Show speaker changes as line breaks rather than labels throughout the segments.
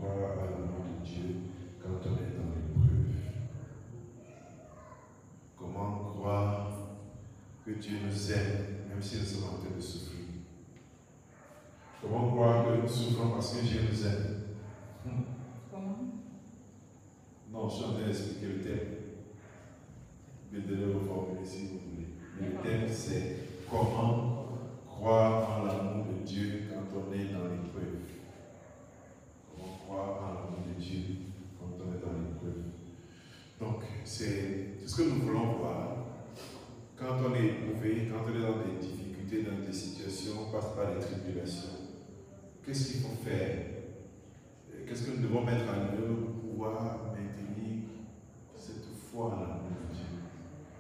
croire à l'amour de Dieu quand on est dans l'épreuve? Comment croire que Dieu nous aime même si nous sommes en train de souffrir? Comment croire que nous souffrons parce que Dieu nous aime?
Comment?
Non, je suis en train d'expliquer le thème. Je vais le reformuler si vous voulez. Mais le thème, c'est comment croire en l'amour de Dieu quand on est dans l'épreuve. Comment croire en l'amour de Dieu quand on est dans l'épreuve. Donc, c'est ce que nous voulons voir. Quand on est éprouvé, quand on est dans des difficultés, dans des situations, on passe par des tribulations. Qu'est-ce qu'il faut faire? Qu'est-ce que nous devons mettre en œuvre pour pouvoir maintenir cette foi en l'amour de Dieu,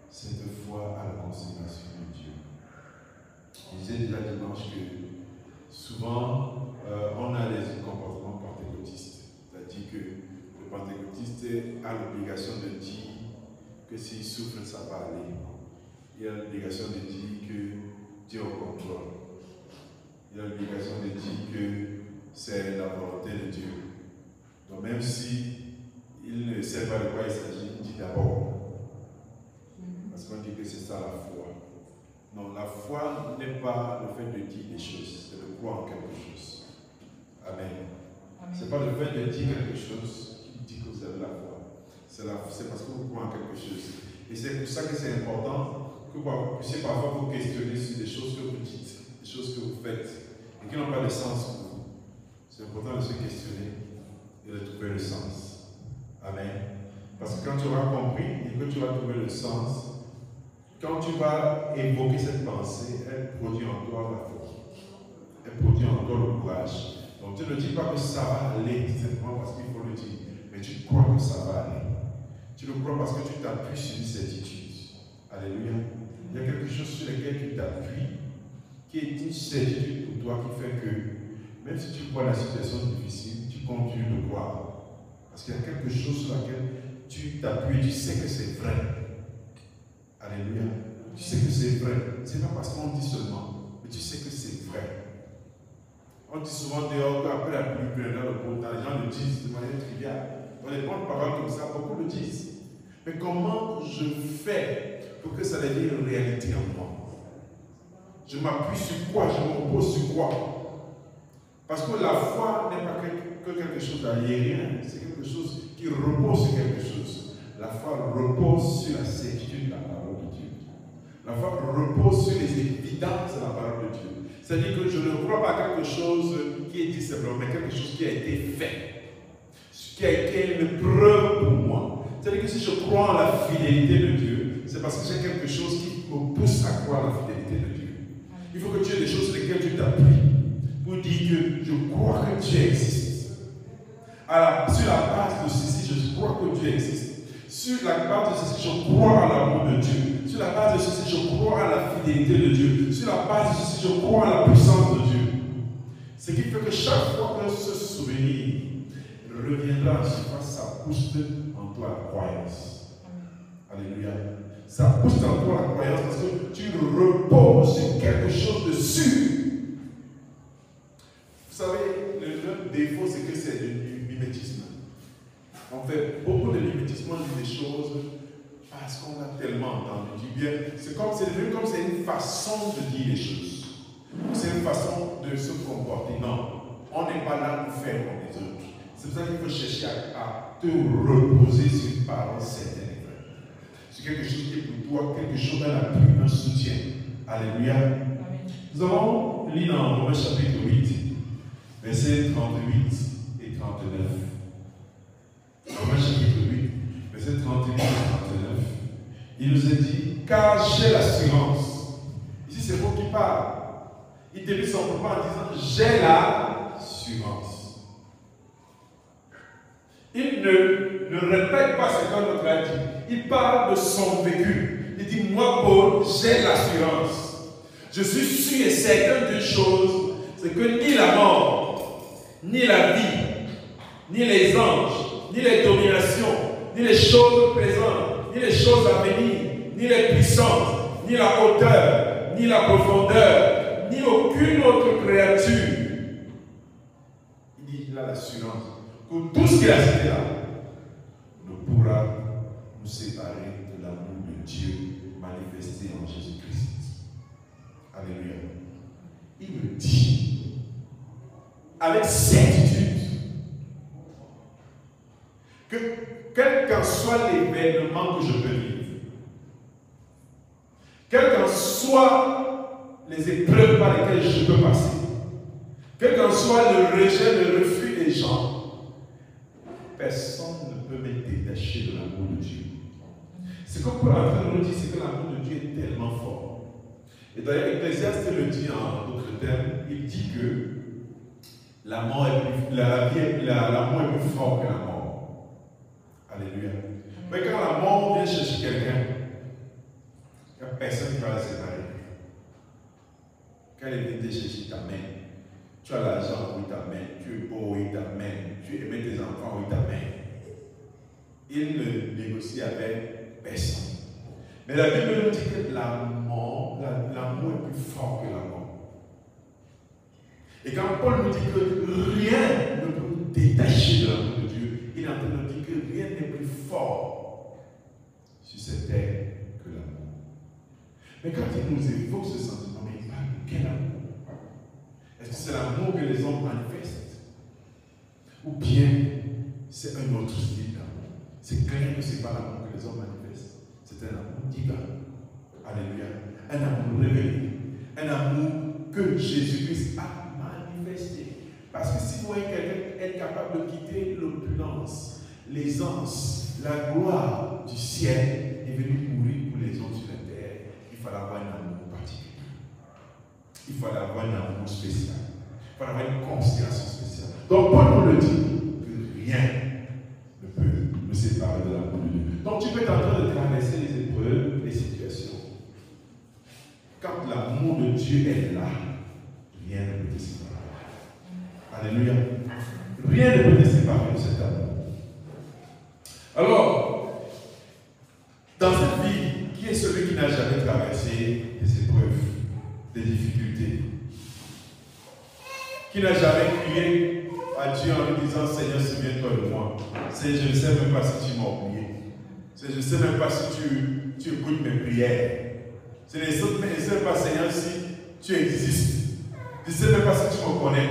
cette foi à la consécration de Dieu? Je disais déjà dimanche que souvent on a des comportements pentecôtistes, c'est-à-dire que le pentecôtiste a l'obligation de dire que s'il souffre, ça va aller. Il a l'obligation de dire que Dieu est au contrôle. Il a l'obligation de dire que c'est la volonté de Dieu. Donc même si il ne sait pas de quoi il s'agit, il dit d'abord. Parce qu'on dit que c'est ça la foi. Non, la foi n'est pas le fait de dire des choses, c'est de croire en quelque chose. Amen. Ce n'est pas le fait de dire quelque chose qui dit que vous avez la foi. C'est parce que vous croyez en quelque chose. Et c'est pour ça que c'est important que vous puissiez parfois vous questionner sur des choses que vous dites, des choses que vous faites, et qui n'ont pas de sens pour vous. C'est important de se questionner et de trouver le sens. Amen. Parce que quand tu auras compris et que tu vas trouver le sens, quand tu vas évoquer cette pensée, elle produit en toi la foi. Elle produit en toi le courage. Donc tu ne dis pas que ça va aller simplement parce qu'il faut le dire, mais tu crois que ça va aller. Tu le crois parce que tu t'appuies sur une certitude. Alléluia. Il y a quelque chose sur lequel tu t'appuies, qui est une certitude pour toi qui fait que, même si tu vois la situation difficile, tu continues de croire. Parce qu'il y a quelque chose sur laquelle tu t'appuies, tu sais que c'est vrai. Alléluia. Tu sais que c'est vrai. Ce n'est pas parce qu'on dit seulement, mais tu sais que c'est vrai. On dit souvent dehors qu'après la pluie, dans le beau temps, les gens le disent de manière triviale. Dans les bonnes paroles comme ça, beaucoup le disent. Mais comment je fais pour que ça devienne une réalité en moi? Je m'appuie sur quoi? Je me repose sur quoi? Parce que la foi n'est pas que quelque chose d'aérien, c'est quelque chose qui repose sur quelque chose. La foi repose sur la certitude de la parole de Dieu. La foi repose sur les évidences de la parole de Dieu. C'est-à-dire que je ne crois pas à quelque chose qui est dit simplement, mais quelque chose qui a été fait, qui est une preuve pour moi. C'est-à-dire que si je crois en la fidélité de Dieu, c'est parce que j'ai quelque chose qui me pousse à croire en la fidélité de Dieu. Il faut que tu aies des choses sur lesquelles tu t'appuies pour dire que je crois que Dieu existe. Alors, sur la base de ceci, je crois que Dieu existe. Sur la base de ceci, je crois à l'amour de Dieu. Sur la base de ceci, je crois à la fidélité de Dieu. Sur la base de ceci, je crois à la puissance de Dieu. Ce qui fait que chaque fois que ce souvenir reviendra en surface, ça booste en toi la croyance. Alléluia. Ça booste en toi la croyance parce que tu reposes sur quelque chose de sûr. Vous savez, le défaut, c'est que c'est du mimétisme. On fait beaucoup de mimétisme, on dit des choses parce qu'on a tellement entendu dire bien. C'est devenu comme c'est une façon de dire les choses. C'est une façon de se comporter. Non, on n'est pas là pour faire comme les autres. C'est pour ça qu'il faut chercher à te reposer sur une parole certaine. C'est quelque chose qui est pour toi, quelque chose dans la pluie, un soutien. Alléluia. Amen. Nous allons lire dans Romains chapitre 8, versets 38 et 39. Romains chapitre 8, versets 38 et 39. Il nous est dit, car j'ai l'assurance. Ici c'est vous qui parle. Il débute son propos en disant, j'ai l'assurance. Il ne répète pas ce qu'un autre a dit. Il parle de son vécu. Il dit, moi Paul, j'ai l'assurance. Je suis sûr et certain d'une chose, c'est que ni la mort, ni la vie, ni les anges, ni les dominations, ni les choses présentes, ni les choses à venir, ni les puissances, ni la hauteur, ni la profondeur, ni aucune autre créature. Il dit, il a l'assurance. que tout ce qu'il a cité là ne pourra nous séparer de l'amour de Dieu manifesté en Jésus-Christ. Alléluia. Il me dit, avec certitude, que quel qu'en soit l'événement que je peux vivre, quelles qu'en soient les épreuves par lesquelles je peux passer, quel qu'en soit le rejet, le refus des gens, personne ne peut me détacher de l'amour de Dieu. Ce que Paul est en train de nous dire, c'est que l'amour de Dieu est tellement fort. Et d'ailleurs, Ecclésiaste le dit en d'autres termes, il dit que l'amour est plus fort que la mort. Alléluia. Mais quand la mort vient chercher quelqu'un, il n'y a personne qui va la séparer. Quand elle vient te chercher ta main, tu as l'argent, oui, ta main, tu es beau, oui, ta main, tu aimais tes enfants, oui, ta main. Il ne négocie avec personne. Mais la Bible nous dit que l'amour est plus fort que la mort. Et quand Paul nous dit que rien ne peut nous détacher de l'amour de Dieu, il est en train de nous dire que rien n'est plus fort sur cette terre que l'amour. Mais quand il nous évoque ce sentiment, il parle de quel amour? Est-ce que c'est l'amour que les hommes manifestent? Ou bien c'est un autre style d'amour? C'est clair que ce n'est pas l'amour que les hommes manifestent. C'est un amour divin. Alléluia. Un amour révélé. Un amour que Jésus-Christ a manifesté. Parce que si vous voyez quelqu'un être capable de quitter l'opulence, l'aisance, la gloire du ciel et venir mourir pour les hommes sur la terre, il fallait avoir un amour particulier. Il fallait avoir un amour spécial. Il fallait avoir une considération spéciale. Donc Paul nous le dit, que rien ne peut nous séparer de l'amour de Dieu. Donc tu peux être en train de traverser les épreuves, les situations. Quand l'amour de Dieu est là, rien ne peut te séparer. Alléluia. Rien ne peut te séparer de cet amour. Alors, dans cette vie, qui est celui qui n'a jamais traversé des épreuves, des difficultés? Qui n'a jamais crié à Dieu en lui disant, Seigneur, souviens-toi de moi. Seigneur, je ne sais même pas si tu m'as oublié. Je ne sais même pas si tu écoutes mes prières. Je ne sais même pas, Seigneur, si tu existes. Je ne sais même pas si tu me connais.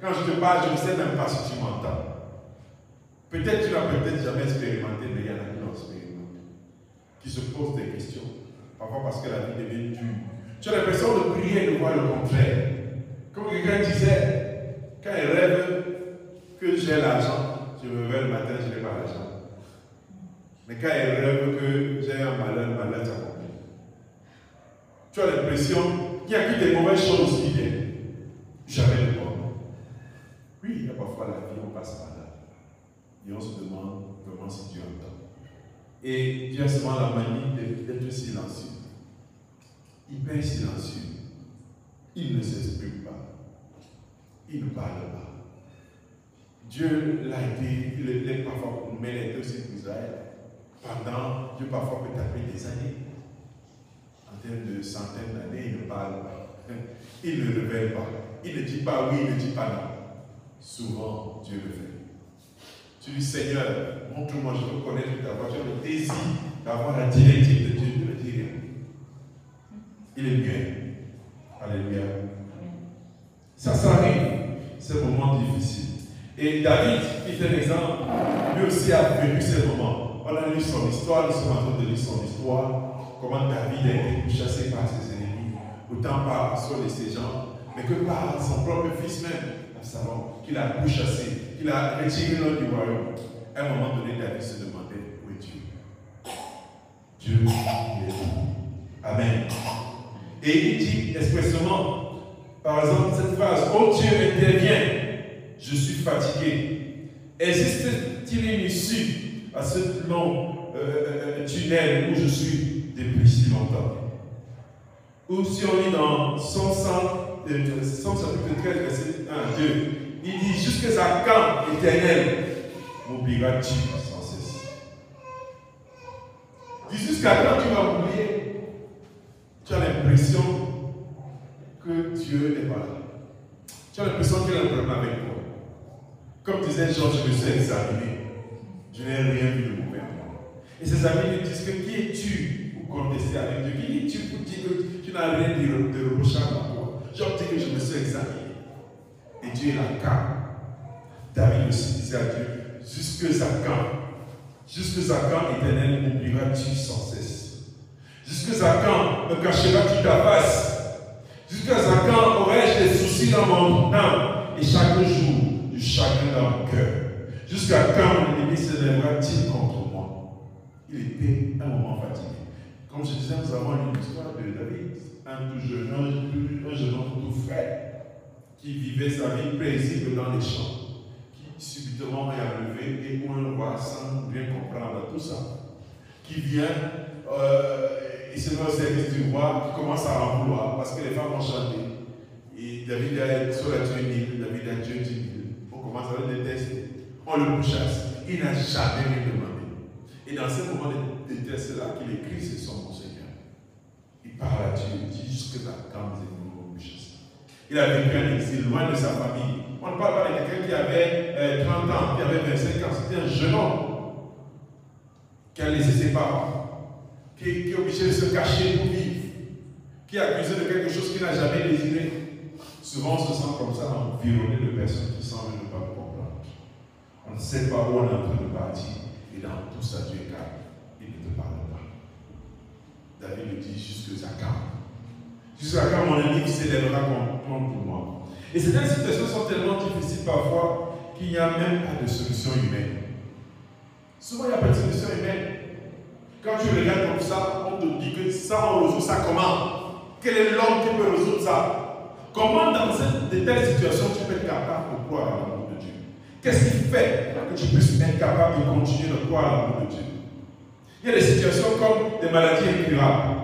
Quand je te parle, je ne sais même pas si tu m'entends. Peut-être tu n'as peut-être jamais expérimenté, mais il y en a qui l'ont expérimenté. Qui se posent des questions. Parfois parce que la vie devient dure. Tu as l'impression de prier et de voir le contraire. Comme quelqu'un disait, quand il rêve que j'ai l'argent, je me réveille le matin, je n'ai pas l'argent. Mais quand il rêve que j'ai un malheur, le malheur s'accomplit. Tu as l'impression qu'il n'y a que des mauvaises choses qui viennent. Jamais de bon. Oui, il y a parfois la vie, on passe par là. Et on se demande vraiment si Dieu entend. Et Dieu a seulement la manie d'être silencieux. Hyper silencieux. Il ne s'exprime pas. Il ne parle pas. Dieu l'a été, il est parfois pour nous, mais il a été aussi pour Israël. Pendant, Dieu parfois peut taper des années. En termes de centaines d'années, il ne parle pas. Il ne révèle pas. Il ne dit pas oui, il ne dit pas non. Souvent, Dieu le fait. Tu dis, Seigneur, montre-moi, je veux connaître ta voix. Tu as le désir d'avoir la directive de Dieu. Ne me dis rien. Il est bien. Alléluia. Ça s'arrive, ces moments difficiles. Et David, qui est un exemple, lui aussi a vécu ces moments. On a lu son histoire, nous sommes en train de lire son histoire, comment David a été chassé par ses ennemis, autant par Saul et ses gens, mais que par son propre fils même, Absalom, qu'il a pourchassé, qu'il a retiré l'homme du royaume. À un moment donné, David se demandait où est Dieu. Dieu il est où? Amen. Et il dit expressément, par exemple, cette phrase, oh Dieu, interviens, je suis fatigué. Existe-t-il une issue à ce long tunnel où je suis depuis si longtemps? Ou si on lit dans Somme chapitre 13, verset 1 à 2, il dit, jusqu'à quand, éternel, m'oublieras-tu sans cesse? Il dit, jusqu'à quand tu vas oublier? Tu as l'impression que Dieu n'est pas là. Tu as l'impression qu'il a un problème avec toi. Comme disait Jean, je me suis examiné. Je n'ai rien vu de mauvais en moi. Et ses amis lui disent que qui es-tu pour contester avec Dieu? Qui es-tu pour dire que tu n'as rien de reprochable à toi? Jean dit que je me suis examiné. Et Dieu est là, calme. David aussi disait à Dieu, jusque à quand, Éternel, m'oublieras-tu sans cesse? Jusque à quand me cacheras-tu ta face? Jusqu'à quand aurais-je des soucis dans mon âme et chaque jour du chagrin dans mon cœur? Jusqu'à quand mon ennemi se lèvera-t-il contre moi? Il était un moment fatigué. Comme je disais, nous avons une histoire de David, un jeune homme tout frais, qui vivait sa vie paisible dans les champs, qui subitement est enlevé et où on voit sans bien comprendre tout ça, qui vient il se met au service du roi, qui commence à en vouloir parce que les femmes ont chanté. Et David a sur la tué 1000, David a tué 10 000. On commence à le détester. On le pourchasse. Il n'a jamais rien demandé. Et dans ce moment de déteste-là, qu'il écrit, c'est son Seigneur. Il parle à Dieu, il dit jusque là, quand vous êtes venu au pourchasse. Il a vécu un exil loin de sa famille. On ne parle pas de quelqu'un qui avait 30 ans, qui avait 25 ans. C'était un jeune homme qui a laissé ses parents, qui est obligé de se cacher pour vivre, qui est accusé de quelque chose qu'il n'a jamais désiré. Souvent, on se sent comme ça, environné de personnes qui semblent ne pas comprendre. On ne sait pas où on est en train de partir, et dans tout ça, Dieu est calme. Il ne te parle pas. David le dit jusqu'à quand? Jusqu'à quand mon ennemi s'élèvera contre moi? Et certaines situations sont tellement difficiles parfois qu'il n'y a même pas de solution humaine. Souvent, il n'y a pas de solution humaine. Quand tu regardes comme ça, on te dit que ça, on résout ça comment? Quel est l'homme qui peut résoudre ça? Comment dans de telles situations tu peux être capable de croire à l'amour de Dieu? Qu'est-ce qui fait que tu puisses être capable de continuer de croire à l'amour de Dieu? Il y a des situations comme des maladies incurables.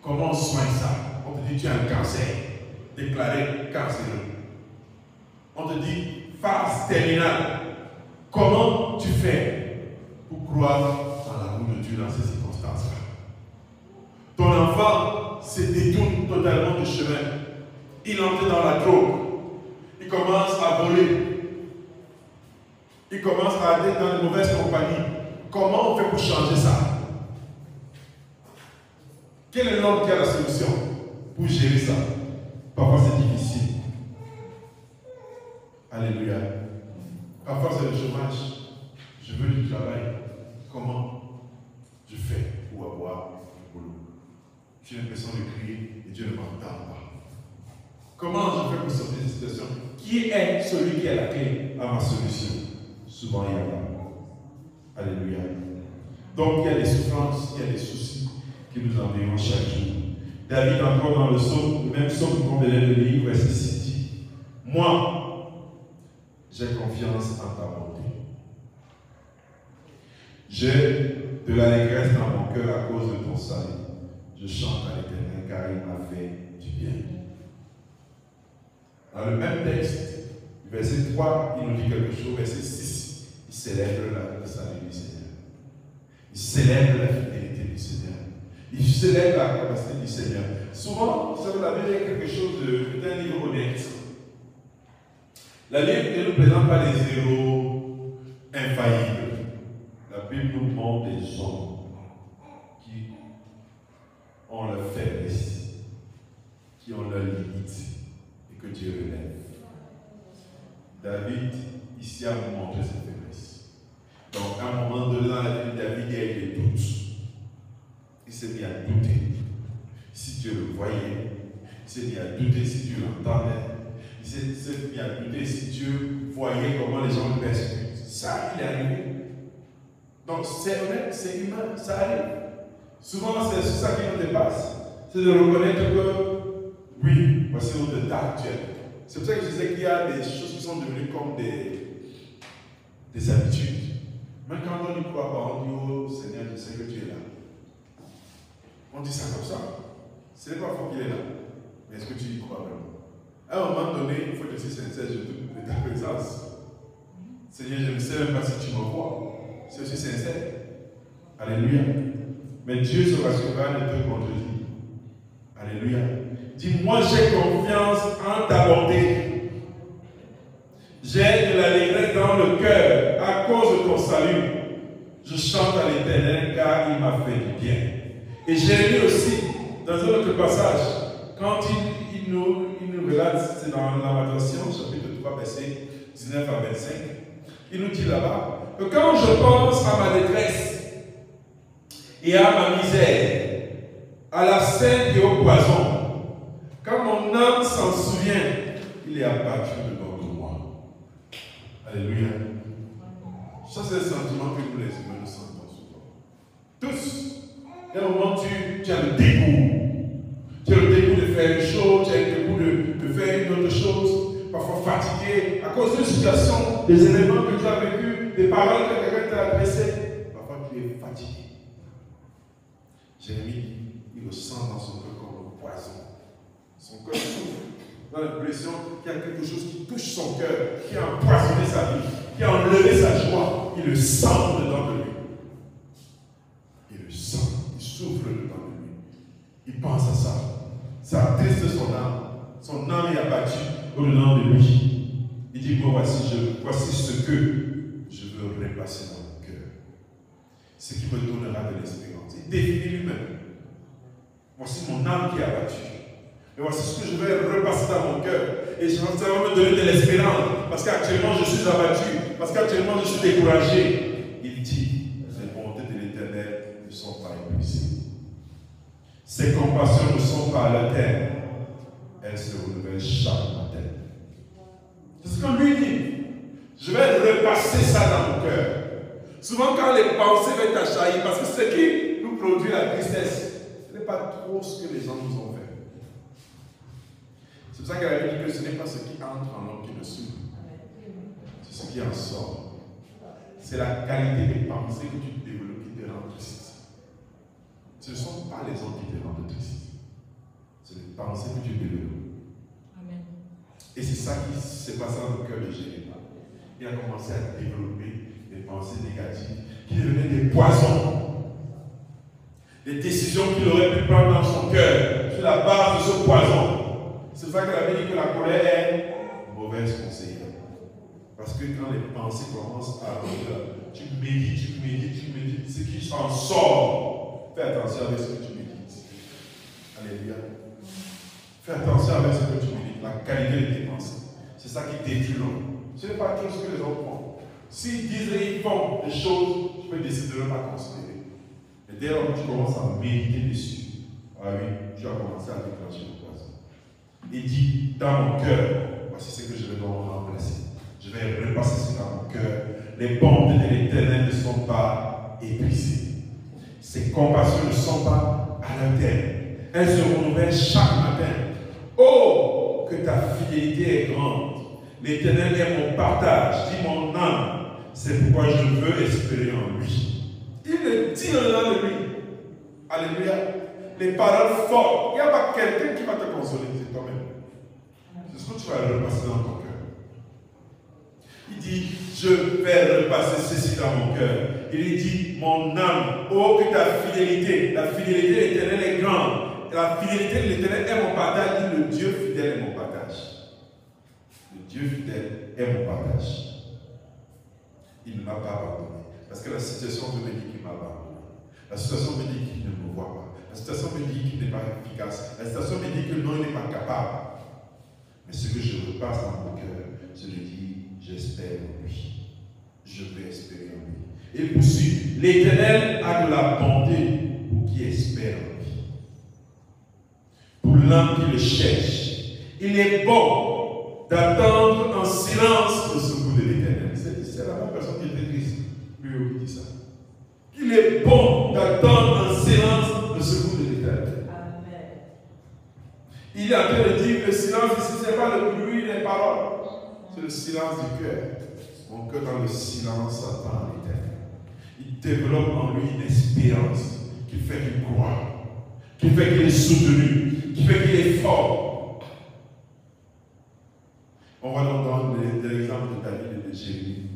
Comment on soigne ça? On te dit tu as un cancer, déclaré cancéreux. On te dit phase terminale. Comment tu fais pour croire à l'amour de Dieu dans ces circonstances-là? Ton enfant se détourne totalement du chemin. Il entre dans la drogue. Il commence à voler. Il commence à aller dans de mauvaises compagnies. Comment on fait pour changer ça? Quel est l'homme qui a la solution pour gérer ça? Parfois c'est difficile. Alléluia. Parfois c'est le chômage. Je veux du travail. Comment je fais pour avoir du boulot? J'ai l'impression de crier et Dieu ne m'entend pas. Comment je fais pour sortir de cette situation? Qui est celui qui a la clé à ma solution? Souvent il y a là. Alléluia. Donc il y a des souffrances, il y a des soucis qui nous environnent chaque jour. David, encore dans le psaume, le même psaume qu'on venait de lire, verset 6 dit: moi, j'ai confiance en ta bonté. J'ai de l'allégresse dans mon cœur à cause de ton salut. Je chante à l'Éternel car il m'a fait du bien. Dans le même texte, verset 3, il nous dit quelque chose. Verset 6, il célèbre le salut du Seigneur. Il célèbre la fidélité du Seigneur. Il célèbre la capacité du Seigneur. Souvent, vous savez, la Bible est quelque chose d'un livre honnête. La Bible ne nous présente pas des héros infaillibles. La Bible nous montre des hommes qui ont leur faiblesse, qui ont leurs limites et que Dieu relève. David, ici, a montré sa faiblesse. Donc, à un moment donné dans la vie de David, il y a eu des doutes. Il s'est mis à douter si Dieu le voyait. Il s'est mis à douter si Dieu l'entendait. Il s'est mis à douter si Dieu voyait comment les gens le persécutent. Ça, il est arrivé. Donc, c'est honnête, c'est humain, ça arrive. Souvent, c'est ça qui nous dépasse. C'est de reconnaître que, oui, voici notre état actuel. C'est pour ça que je disais qu'il y a des choses qui sont devenues comme des habitudes. Même quand on y croit pas, on dit: oh Seigneur, je sais que tu es là. On dit ça comme ça. Ce n'est pas faux qu'il est là. Mais est-ce que tu y crois vraiment? À un moment donné, il faut que je sois sincère, je doute de ta présence. Seigneur, je ne sais même pas si tu me vois. Si je suis sincère. Alléluia. Mais Dieu se rassurera de te contredire. Alléluia. Dis: moi j'ai confiance en ta bonté. J'ai de l'allégresse dans le cœur à cause de ton salut. Je chante à l'Éternel car il m'a fait du bien. Et Jérémie aussi, dans un autre passage, quand il nous relate, c'est dans Lamentation, chapitre 3, verset 19 à 25, il nous dit là-bas que quand je pense à ma détresse et à ma misère, à la scène et au poison, quand mon âme s'en souvient, il est abattu dedans de moi. Alléluia. Ça, c'est le sentiment que nous les humains nous sentons souvent. Tous. Il y a un moment où tu as le dégoût. Tu as le dégoût de faire une chose, tu as le dégoût de faire une autre chose, parfois fatigué, à cause d'une situation, des événements que tu as vécu, des paroles que quelqu'un t'a adressées. Parfois tu es fatigué. Jérémie, il ressent dans son cœur comme un poison. Son cœur souffre. Il a l'impression qu'il y a quelque chose qui touche son cœur, qui a empoisonné sa vie, qui a enlevé sa joie. Il le sent dedans de lui. Il le sent, il souffre dedans de lui. Il pense à ça. Ça attriste son âme. Son âme est abattue au-dedans de lui. Il dit, bon, voici ce que je veux repasser dans mon cœur. Ce qui me donnera de l'espérance. Il définit lui-même. Voici mon âme qui est abattue. Et voici ce que je vais repasser dans mon cœur. Et ça va me donner de l'espérance. Parce qu'actuellement, je suis abattu. Parce qu'actuellement, je suis découragé. Il dit, les bontés de l'Éternel ne sont pas épuisées. Ses compassions ne sont pas à la terre. Elles se renouvellent chaque matin. C'est ce qu'on lui dit. Je vais repasser ça dans mon cœur. Souvent, quand les pensées vont t'assaillir, parce que ce qui nous produit la tristesse, ce n'est pas trop ce que les gens nous ont fait. C'est pour ça qu'elle avait dit que ce n'est pas ce qui entre en l'homme qui le souffre. C'est ce qui en sort. C'est la qualité des pensées que tu développes qui te rend triste. Ce ne sont pas les hommes qui te rendent triste. C'est les pensées que tu développes.
Amen.
Et c'est ça qui s'est passé dans le cœur de Jérémie. Il a commencé à développer des pensées négatives qui devenaient des poisons. Des décisions qu'il aurait pu prendre dans son cœur sur la base de ce poison. C'est pour ça qu'elle avait dit que la colère est mauvaise conseillère. Parce que quand les pensées commencent à revenir, tu médites, ce qui en sort. Fais attention avec ce que tu médites. Alléluia. Fais attention avec ce que tu médites, la qualité de tes pensées. C'est ça qui détruit l'homme. Ce n'est pas tout ce que les hommes font. S'ils disent et ils font des choses, tu peux décider de ne pas considérer. Mais dès lors que tu commences à méditer dessus, ah oui, tu as commencé à déclencher le poison. Il dit, dans mon cœur, voici ce que je vais donc remplacer. Je vais repasser ça dans mon cœur. Les bontés de l'Éternel ne sont pas épuisées. Ses compassions ne sont pas à la terre. Elles se renouvellent chaque matin. Oh, que ta fidélité est grande. L'Éternel est mon partage, dit mon âme. C'est pourquoi je veux espérer en lui. Il le dit dedans de lui. Alléluia. Les paroles fortes. Il n'y a pas quelqu'un qui va te consoler, c'est toi-même. C'est ce que tu vas repasser dans ton cœur. Il dit, je vais repasser ceci dans mon cœur. Il dit, mon âme, oh que ta fidélité, la fidélité de l'Éternel est grande. La fidélité de l'Éternel est mon partage. Le Dieu fidèle est mon partage. Le Dieu fidèle est mon partage. Il ne m'a pas abandonné. Parce que la situation me dit qu'il m'a abandonné. La situation me dit qu'il ne me voit pas. La situation me dit qu'il n'est pas efficace. La situation me dit que non, il n'est pas capable. Mais ce que je repasse dans mon cœur, je lui dis, j'espère en lui. Je vais espérer en lui. Et il poursuit. L'Éternel a de la bonté pour qui espère en lui. Pour l'homme qui le cherche. Il est bon d'attendre en silence le secours de l'Éternel. C'est la même personne qui était triste. Lui qui dit ça. Il est bon d'attendre en silence le secours de l'Éternel. Il est en train de dire que le silence ici, ce n'est pas le bruit des paroles. C'est le silence du cœur. Mon cœur dans le silence attend l'Éternel. Il développe en lui une espérance qui fait qu'il croit, qui fait qu'il est soutenu, qui fait qu'il est fort. On va donc dans l'exemple de David et de Jérémie,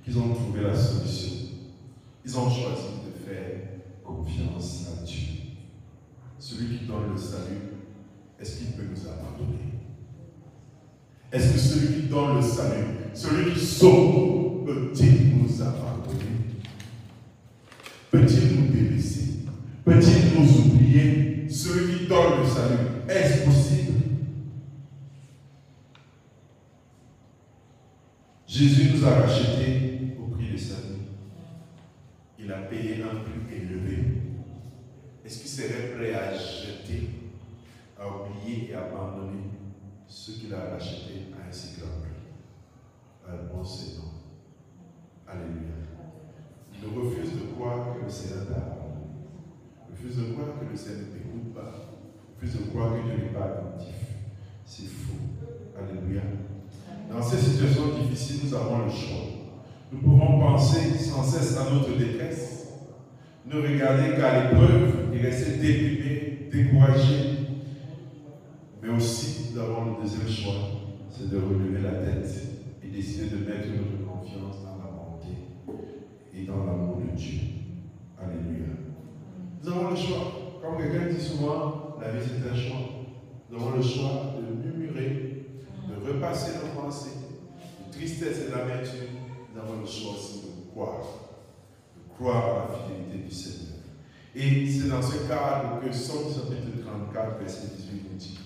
qu'ils ont trouvé la solution. Ils ont choisi de faire confiance à Dieu. Celui qui donne le salut, est-ce qu'il peut nous abandonner? Est-ce que celui qui donne le salut, celui qui sauve, peut-il nous abandonner? Peut-il nous délaisser? Peut-il nous oublier? Celui qui donne le salut, est-ce possible? Jésus nous a rachetés au prix de sa vie. Il a payé un prix élevé. Est-ce qu'il serait prêt à jeter, à oublier et à abandonner ceux qu'il a rachetés à un si grand prix? La réponse est non. Alléluia. Il refuse de croire que le Seigneur t'a abandonné. Il refuse de croire que le Seigneur ne t'écoute pas. Il refuse de croire que Dieu n'est pas attentif. C'est faux. Alléluia. Dans ces situations difficiles, nous avons le choix. Nous pouvons penser sans cesse à notre détresse, ne regarder qu'à l'épreuve et rester déprimés, découragés. Mais aussi, nous avons le deuxième choix, c'est de relever la tête et décider de mettre notre confiance dans la bonté et dans l'amour de Dieu. Alléluia. Nous avons le choix. Comme quelqu'un dit souvent, la vie c'est un choix. Nous avons le choix de murmurer, de repasser nos pensées, de tristesse et d'amertume. Nous avons le choix aussi de croire à la fidélité du Seigneur. Et c'est dans ce cadre que Psaume chapitre 34, verset 18 nous dit: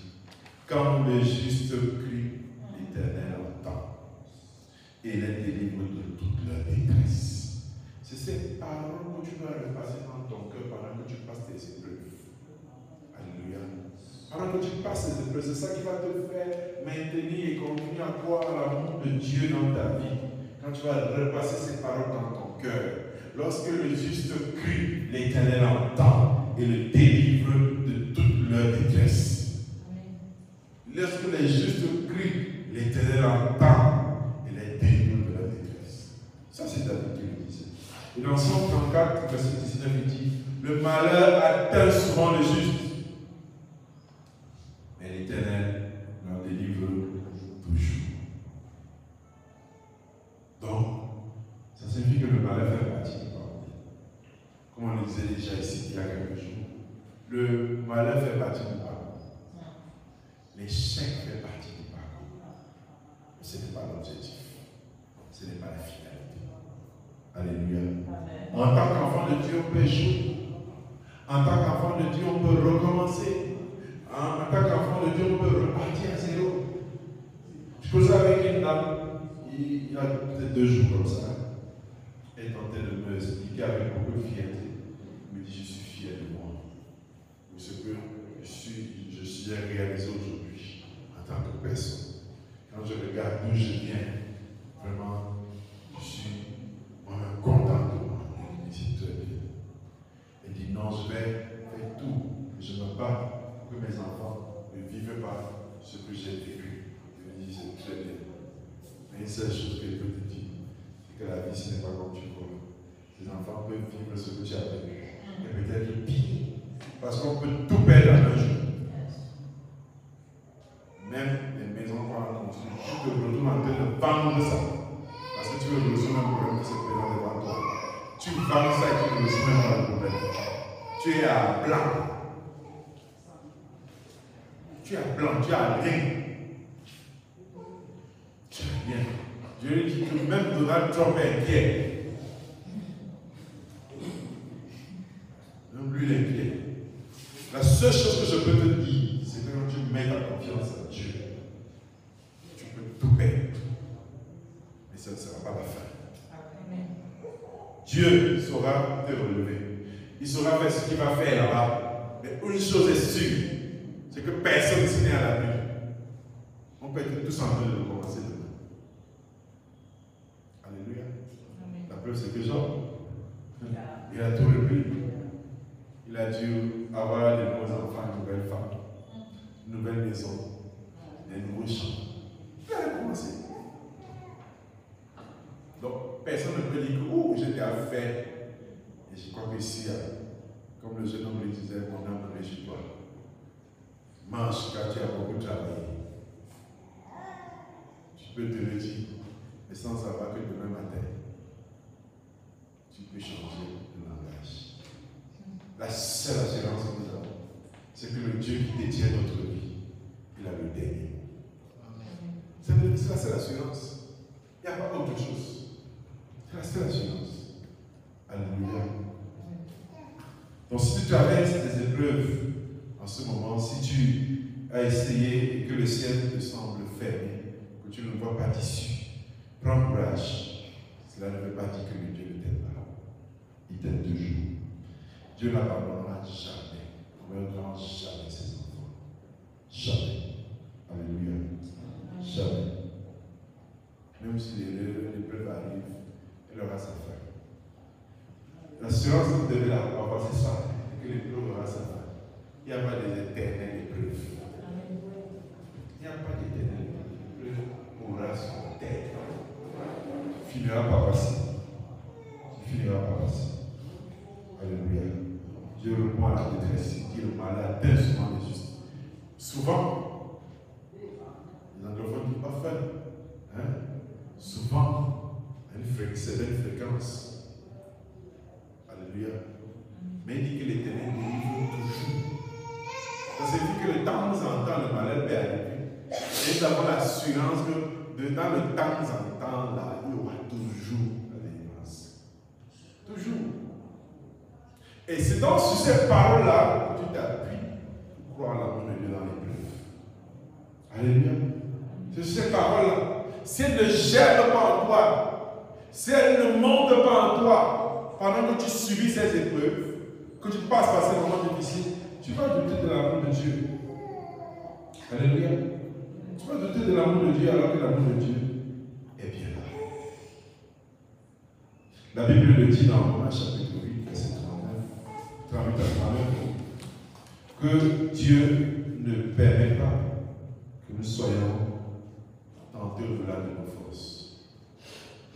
quand le juste crie, l'Éternel entend et les délivre de toute leur détresse. C'est ces paroles que tu dois repasser dans ton cœur pendant que tu passes tes épreuves. Alléluia. Pendant que tu passes tes épreuves, c'est ça qui va te faire maintenir et continuer à croire à l'amour de Dieu dans ta vie. Quand tu vas repasser ces paroles dans ton cœur, lorsque le juste crie, l'Éternel entend et le délivre de toute leur détresse. Lorsque les justes crient, l'Éternel entend et les délivre de leur détresse. Ça, c'est David qui le disait. Et dans Psaume 34, verset 19, il dit: le malheur atteint souvent le juste, mais l'Éternel leur délivre toujours. Donc, ça signifie que le malheur fait partie du pardon. Comme on le disait déjà ici il y a quelques jours, le malheur fait partie du pardon. L'échec fait partie du pardon. Mais ce n'est pas l'objectif. Ce n'est pas la finalité. Alléluia. En tant qu'enfant de Dieu, on peut échouer. En tant qu'enfant de Dieu, on peut recommencer. En tant qu'enfant de Dieu, on peut repartir à zéro. Je causais avec une dame, il y a peut-être 2 jours comme ça. Elle tentait de me expliquer avec beaucoup de fierté. Elle me dit: je suis fier de moi. De ce que je suis réalisé aujourd'hui en tant que personne. Quand je regarde d'où je viens, vraiment, je suis moi-même content de moi. Elle me dit: très bien. Elle dit: non, je vais faire tout. Je ne veux pas que mes enfants ne vivent pas ce que j'ai vécu. Elle me dit: c'est très bien. Mais une seule chose qu'elle peut te dire, c'est que la vie, ce n'est pas comme tu vois. Tes enfants peuvent vivre ce que tu as vécu. Et peut-être pire. Parce qu'on peut tout perdre en un jour. Même les maisons qu'on a construites, tu te retrouves en train de vendre ça. Parce que tu veux résoudre un problème qui se présente devant toi. Tu vends ça et tu ne résoudre même pas le problème. Tu es à blanc. Tu es à blanc, tu as rien. Tu as rien. Je lui dis que même Donald Trump est inquiet. Même lui, il est inquiet. La seule chose que je peux te dire, c'est que quand tu mets ta confiance en Dieu, tu peux tout perdre. Mais ça ne sera pas la fin. Dieu saura te relever. Il saura faire ce qu'il va faire là-bas. Mais une chose est sûre, c'est que personne ici n'est à l'abri. On peut être tous en train de recommencer demain. Alléluia. La preuve, c'est que Jean, il a tout repris. Il a dû avoir de nouveaux enfants, une nouvelle femme, une nouvelle maison, des nouveaux champs. Il a recommencé. Donc, personne ne peut dire que oh, j'étais à faire. Et je crois qu'ici, comme le jeune homme le disait, mon âme ne réjouit pas. Mange car tu as beaucoup travaillé. Tu peux te le dire, mais sans savoir que demain matin, tu peux changer de langage. La seule assurance que nous avons, c'est que le Dieu qui détient notre vie, il a le dernier mot. C'est la seule assurance. Il n'y quelque chose. C'est la seule assurance. Alléluia. Donc si tu traverses des épreuves en ce moment, si tu as essayé et que le ciel te semble fermé, que tu ne vois pas d'issue, prends courage. Cela ne veut pas dire que le Dieu ne t'aide pas. Il t'aide toujours. Dieu n'abandonnera jamais. On ne rendra jamais ses enfants. Jamais. Alléluia. Jamais. Même si l'épreuve arrive, elle aura sa fin. L'assurance que vous devez avoir, c'est ça, que l'épreuve aura sa fin. Il n'y a pas d'éternelle épreuve. Il n'y a pas d'éternelle épreuve. L'épreuve aura son terme. Tu ne finiras pas passer. Tu ne finiras pas passer. Alléluia. Dieu répond à la détresse. Il dit le malade atteint souvent les justes. Souvent, les anglophones disent often. Hein? Souvent, à une certaine fréquence. Alléluia. Mais il dit que l'Éternel délivre toujours. Ça signifie que de temps en temps, le malheur peut arriver. Et nous avons l'assurance que dans le temps en temps, là, il y aura toujours la délivrance. Toujours. Et c'est donc sur ces paroles-là que tu t'appuies pour croire l'amour de Dieu dans l'épreuve. Alléluia. C'est sur ces paroles-là. Si elles ne germent pas en toi, si elles ne montent pas en toi, pendant que tu subis ces épreuves, que tu passes par ces moments difficiles, tu vas douter de l'amour de Dieu. Alléluia. Tu vas douter de l'amour de Dieu alors que l'amour de Dieu est bien là. La Bible le dit dans Romains chapitre 8, verset 38 à 39, que Dieu ne permet pas que nous soyons tentés au-delà de nos forces.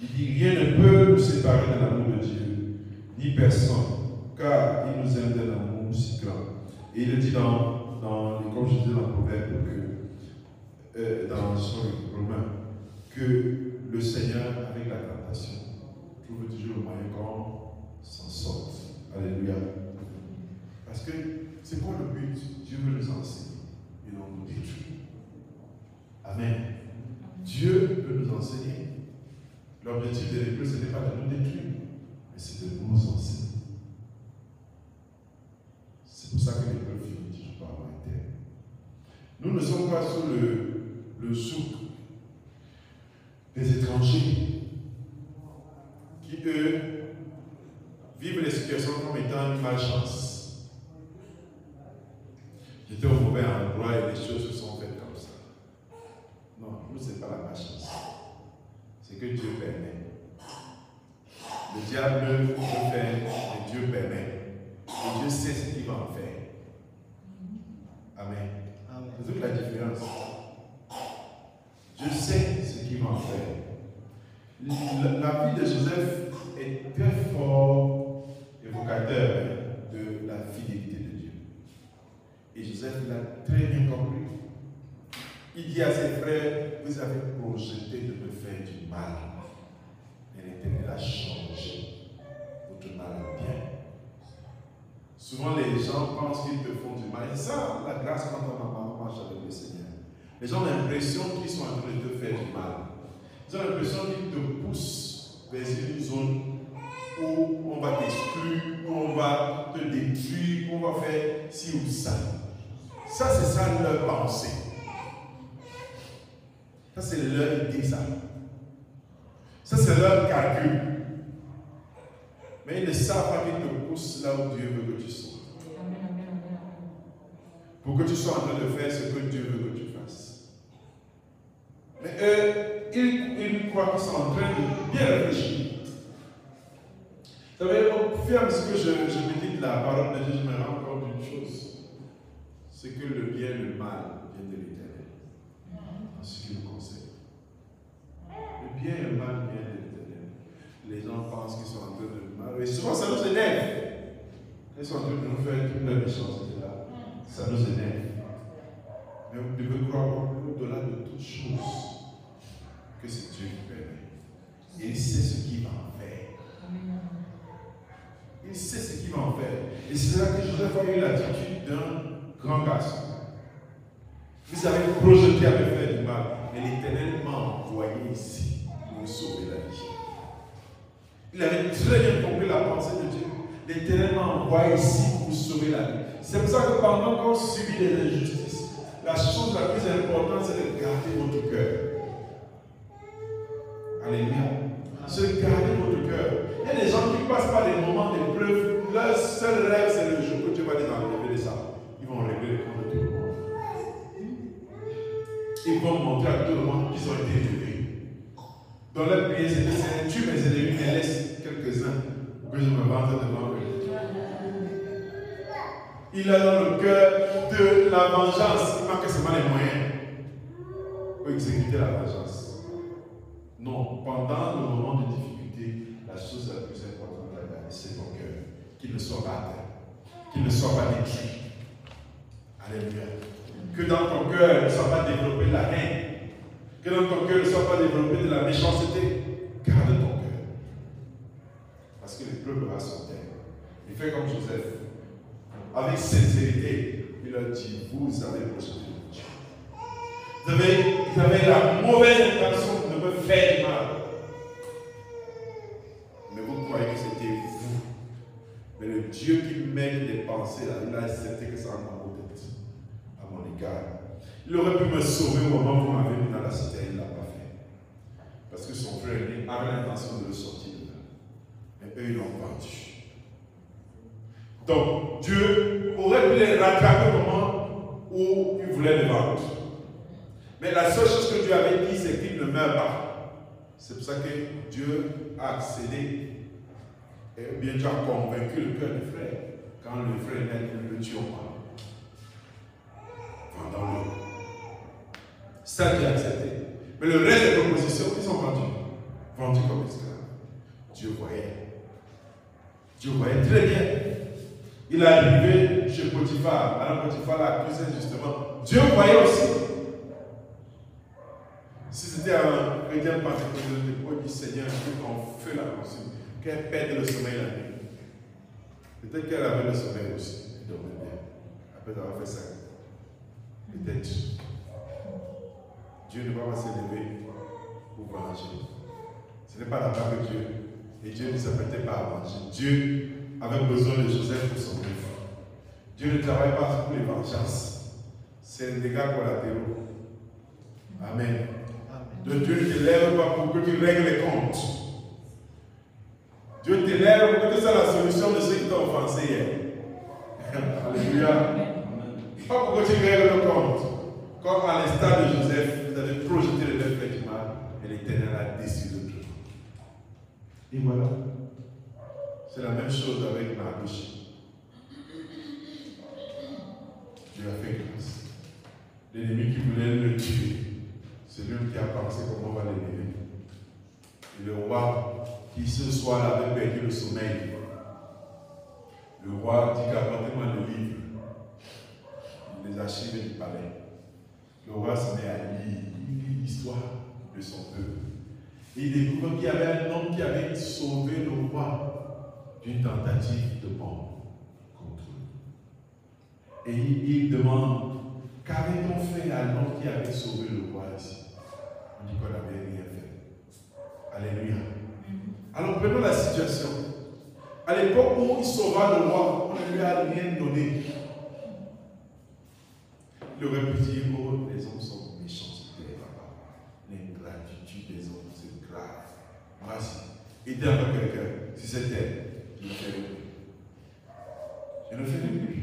Il dit rien ne peut nous séparer de l'amour de Dieu, ni personne, car il nous aime d'un amour si grand. Et il le dit comme je disais dans le proverbe, dans Romains, que le Seigneur, avec la tentation, trouve toujours le moyen qu'on s'en sorte. Alléluia. Parce que c'est quoi le but? Dieu veut nous enseigner et non nous détruire. Amen. Dieu veut nous enseigner. L'objectif de l'épreuve, ce n'est pas de nous détruire, mais c'est de nous enseigner. C'est pour ça que l'épreuve finit toujours par avoir un terme. Nous ne sommes pas sous le souk des étrangers qui, eux, vivent les situations comme étant une malchance. J'étais au mauvais endroit et les choses se sont faites comme ça. Non, nous, ce n'est pas la malchance. C'est que Dieu permet. Le diable veut faire, mais Dieu permet. Et Dieu sait ce qu'il va en faire. Amen. C'est toute la différence. Dieu sait ce qu'il va en faire. La vie de Joseph est très fort évocateur de la fidélité de Dieu. Et Joseph l'a très bien compris. Il dit à ses frères, vous avez projeté de me faire du mal. Et l'Éternel a changé votre mal en bien. Souvent les gens pensent qu'ils te font du mal. Et c'est ça la grâce quand on marche avec le Seigneur. Les gens ont l'impression qu'ils sont en train de te faire du mal. Ils ont l'impression qu'ils te poussent vers une zone où on va t'exclure, où on va te détruire, où on va faire ci ou ça. Ça, c'est ça leur pensée. Ça, c'est leur idée, ça. Ça, c'est leur calcul. Mais ils ne savent pas qu'ils te poussent là où Dieu veut que tu sois. Pour que tu sois en train de faire ce que Dieu veut que tu fasses. Mais eux, ils croient qu'ils sont en train de bien réfléchir. Vous savez, au fur et à mesure que je médite la parole de Dieu, je me rends compte d'une chose. C'est que le bien et le mal viennent de l'Éternel. En ce qui nous concerne. Le bien et le mal viennent de l'Éternel. Les gens pensent qu'ils sont en train de mal. Et souvent, ça nous énerve. Ils sont en train de nous faire toute la méchanceté là. Ça nous énerve. Mais vous devez croire au-delà de toutes choses que c'est Dieu qui permet. Et il sait ce qu'il va en faire. Il sait ce qu'il va en faire. Et c'est là que Joseph a eu l'attitude d'un grand garçon. Vous avez projeté à me faire du mal, mais l'Éternel m'a envoyé ici pour vous sauver la vie. Il avait très bien compris la pensée de Dieu. L'Éternel m'a envoyé ici pour vous sauver la vie. C'est pour ça que pendant qu'on subit des injustices, la chose la plus importante, c'est de garder votre cœur. Alléluia. C'est de garder votre cœur. Il y a des gens qui passent par des moments d'épreuve. Leur seul rêve, c'est le jour que Dieu va les enlever de ça. Ils vont régler les comptes de tout le monde. Ils vont montrer à tout le monde qu'ils ont été élevés. Dans leur prière, c'est tue mes ennemis, mais laisse quelques-uns pour que je me vante devant eux. Il a dans le cœur de la vengeance. Il manque seulement les moyens pour exécuter la vengeance. Non, pendant le moment de difficulté, la chose la plus importante à garder, c'est ton cœur. Qu'il ne soit pas atteint, qu'il ne soit pas détruit. Alléluia. Que dans ton cœur ne soit pas développé la haine. Que dans ton cœur ne soit pas développé de la méchanceté. Garde ton cœur. Parce que l'épreuve va son terme. Il fait comme Joseph. Avec sincérité, il leur dit, vous avez rejeté Dieu. Vous avez la mauvaise intention de me faire du mal. Mais vous croyez que c'était vous. Mais le Dieu qui mène des pensées, là, il a accepté que ça en a tête à mon égard. Il aurait pu me sauver au moment où vous m'avez mis dans la cité, il ne l'a pas fait. Parce que son frère aîné avait l'intention de le sortir de là. Mais eux, ils l'ont vendu. Donc, Dieu aurait pu les rattraper au moment où il voulait les vendre. Mais la seule chose que Dieu avait dit, c'est qu'il ne meurt pas. C'est pour ça que Dieu a accédé. Et bien Dieu a convaincu le cœur du frère. Quand le frère est né, il ne le tue pas. Vendons-le. Ça, Dieu a accepté. Mais le reste des propositions, ils sont vendus. Vendus comme esclaves. Dieu voyait. Dieu voyait très bien. Il est arrivé chez Potiphar. Alors Potiphar l'a accusé justement. Dieu voyait aussi. Si c'était un chrétien pentecôtiste, il dit Seigneur, je veux qu'on fait la consigne, qu'elle perde le sommeil la nuit. Peut-être qu'elle avait le sommeil aussi. Elle dormait bien. Après avoir fait ça. Peut-être. Dieu ne va pas s'élever pour venger. Ce n'est pas la part de Dieu. Et Dieu ne s'apprêtait pas à venger. Dieu avait besoin de Joseph pour son œuvre. Dieu ne travaille pas pour les vengeances. C'est un dégât collatéraux. Amen. Donc Dieu ne t'élève pas pour que tu règles les comptes. Dieu t'élève pour que tu sois la solution de ceux qui t'ont offensé hier. Alléluia. Pas pour que tu règles le compte. Comme à l'instar de Joseph, vous avez projeté le lèvres fait du mal et l'Éternel a décidé de tout. Et voilà. C'est la même chose avec Mardochée. Dieu a fait grâce. L'ennemi qui voulait le tuer, c'est lui qui a pensé comment on va l'élever. Et le roi qui ce soir avait perdu le sommeil, le roi dit qu'apportez-moi le livre, les archives du palais. Le roi se met à lire l'histoire de son peuple. Et il découvre qu'il y avait un homme qui avait sauvé le roi d'une tentative de bombe contre lui. Et il demande, qu'avait-on fait à l'homme qui avait sauvé le roi ici? On dit qu'on n'avait rien fait. Alléluia. Alors prenons la situation. À l'époque où il sauva le roi, on ne lui a rien donné. Il aurait pu dire, oh, les hommes sont méchants, c'était là-bas. L'ingratitude des hommes, c'est grave. Voici. Aider avec quelqu'un, si c'était, je le ferai plus. Je ne le ferai plus.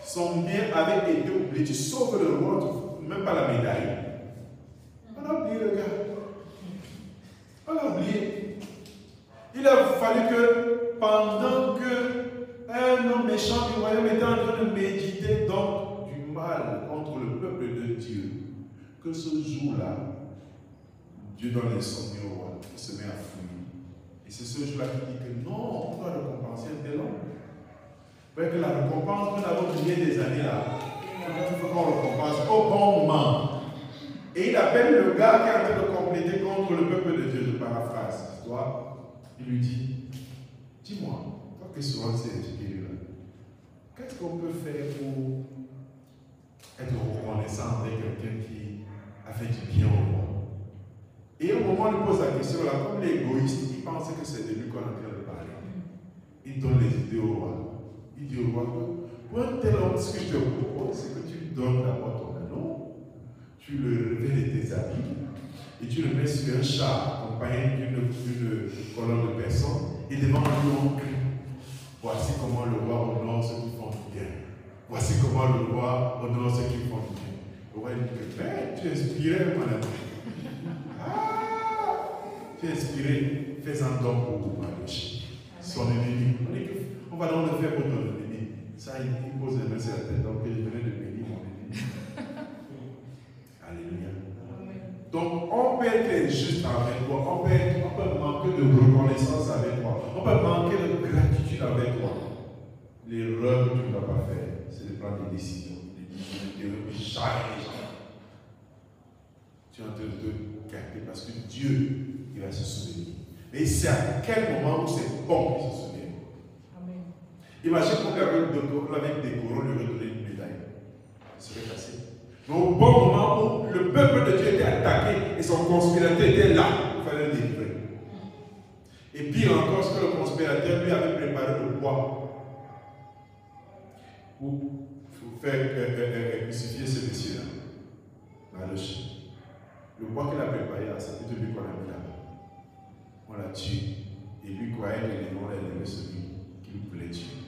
Son bien avait été oublié. Tu sauves le roi, même pas la médaille. On a oublié le gars. On a oublié. Il a fallu que pendant que un homme méchant du royaume était en train de méditer donc du mal contre le peuple de Dieu, que ce jour-là, Dieu donne l'insomnie au roi, il se met à fuir. Et c'est ce jour-là qui dit que non, on doit récompenser un tel homme. Parce que la récompense, nous l'avons oublié des années là. Il faut qu'on récompense au bon moment. Et il appelle le gars qui est en train de compléter contre le peuple de Dieu, je paraphrase l'histoire. Il lui dit, dis-moi, toi qui es souvent c'est éduqué là, qu'est-ce qu'on peut faire pour être reconnaissant avec quelqu'un qui a fait du bien au monde? Et au moment où il pose la question, là, comme il est égoïste, il pense que c'est de lui qu'on est en train de parler. Il donne les idées au roi. Il dit au roi, pour un tel homme, ce que je te propose, c'est que tu lui donnes d'abord ton anneau, tu le revêts de tes habits, et tu le mets sur un char accompagné d'une colonne de personnes, et devant lui on crie. Voici comment le roi honore ceux qui font du bien. Voici comment le roi honore ceux qui font du bien. Le roi dit que, mais tu es inspiré, mon ami. Tu es inspiré, fais-en don pour Mardochée, son ennemi. On va donc le faire pour ton ennemi. Ça, il pose les mains sur la tête, donc je venais de bénir mon ennemi. Alléluia. Donc, on peut être juste avec toi, on peut manquer de reconnaissance avec toi, on peut manquer de gratitude avec toi. L'erreur que tu ne dois pas faire, c'est de prendre des décisions, de charger les gens. Tu es en train de te gâter parce que Dieu, il va se souvenir. Mais c'est à quel moment où c'est bon qu'il se souvient. Amen. Imagine qu'on l'avait décoré, on lui aurait donné une médaille. Ça serait passé. Mais au bon moment où le peuple de Dieu était attaqué et son conspirateur était là, il fallait le délivrer. Et pire encore, ce que le conspirateur lui avait préparé le bois pour faire crucifier ce monsieur-là. Le bois qu'il a préparé, c'est plutôt lui qu'on a mis là-bas. On l'a tué. Et lui croyait que les gens allaient lever celui qu'il voulait tuer.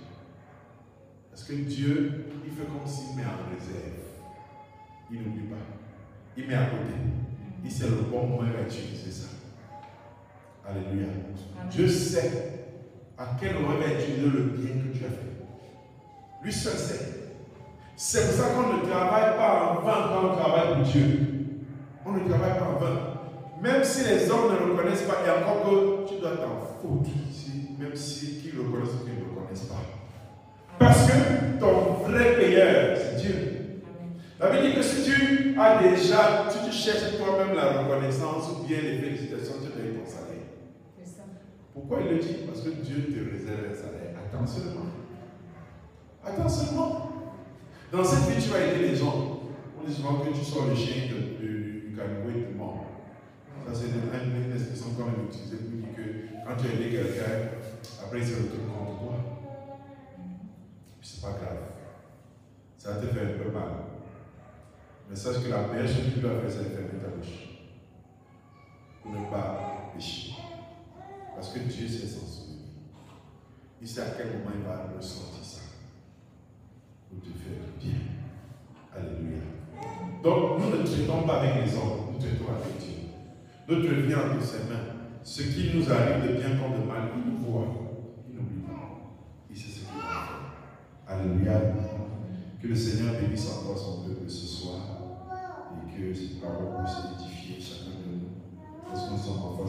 Parce que Dieu, il fait comme s'il met en réserve. Il n'oublie pas. Il met à côté. Il sait le bon moment à utiliser ça. Alléluia. Amen. Dieu sait à quel moment il va utiliser le bien que tu as fait. Lui seul sait. C'est pour ça qu'on ne travaille pas en vain quand on travaille pour Dieu. On ne travaille pas en vain. Même si les hommes ne reconnaissent pas, et encore que tu dois t'en foutre, même si qu'ils reconnaissent ou qu'ils ne reconnaissent pas. Parce que ton vrai payeur, c'est Dieu. La Bible dit que si tu as déjà, si tu cherches toi-même la reconnaissance ou bien les félicitations, tu dois ton salaire. C'est ça. Pourquoi il le dit? Parce que Dieu te réserve un salaire. Attends seulement. Attends seulement. Dans cette vie, tu vas aider les gens. On dit souvent que tu sors le chien du caniveau et tu mords. Ça, c'est une expression qu'on a utilisée pour dire que quand tu as aidé quelqu'un, après il se retourne contre toi. Puis c'est pas grave. Ça te fait un peu mal. Mais sache que la meilleure chose que tu dois faire, c'est de fermer ta bouche. Pour ne pas pécher. Parce que Dieu sait s'en souvenir. Il sait à quel moment il va ressentir ça. Pour te faire du bien. Alléluia. Donc, nous ne traitons pas avec les hommes, nous traitons avec Dieu. Notre vie entre ses mains. Ce qui nous arrive de bien comme de mal, il nous voit. Il n'oublie pas. Il sait ce qu'il va faire. Alléluia. Que le Seigneur bénisse encore son peuple ce soir. Et que cette parole puisse édifier chacun de nous. Parce que nous sommes enfants